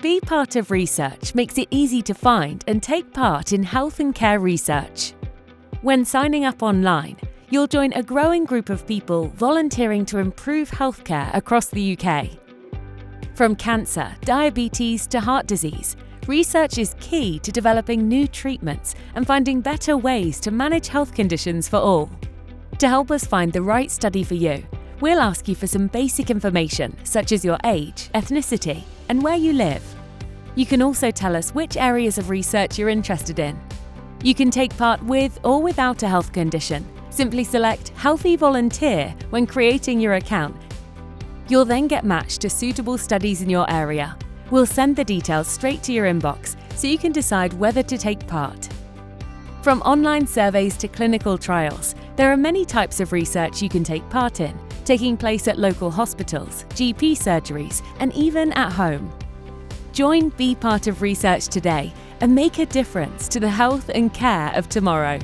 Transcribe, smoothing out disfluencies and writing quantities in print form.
Be part of research makes it easy to find and take part in health and care research. When signing up online, you'll join a growing group of people volunteering to improve healthcare across the UK. From cancer, diabetes to heart disease, research is key to developing new treatments and finding better ways to manage health conditions for all. To help us find the right study for you, we'll ask you for some basic information such as your age, ethnicity, and where you live. You can also tell us which areas of research you're interested in. You can take part with or without a health condition. Simply select Healthy Volunteer when creating your account. You'll then get matched to suitable studies in your area. We'll send the details straight to your inbox so you can decide whether to take part. From online surveys to clinical trials, there are many types of research you can take part in, taking place at local hospitals, GP surgeries, and even at home. Join Be Part of Research today and make a difference to the health and care of tomorrow.